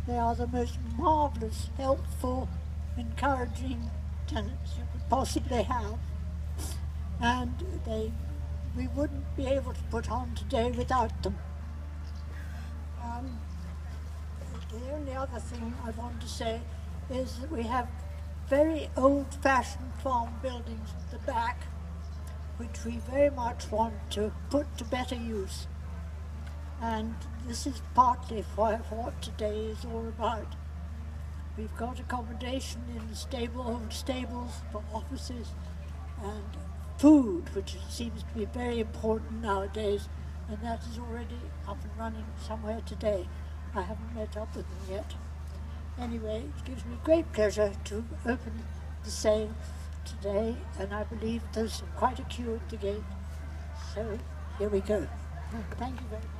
They are the most marvellous, helpful, encouraging tenants you could possibly have. And we wouldn't be able to put on today without them. The only other thing I want to say is that we have very old-fashioned farm buildings at the back, which we very much want to put to better use. And this is partly what today is all about. We've got accommodation in old stables for offices, and food, which seems to be very important nowadays, and that is already up and running somewhere today. I haven't met up with them yet. Anyway, it gives me great pleasure to open the sale today, and I believe there's quite a queue at the gate. So here we go. Thank you very much.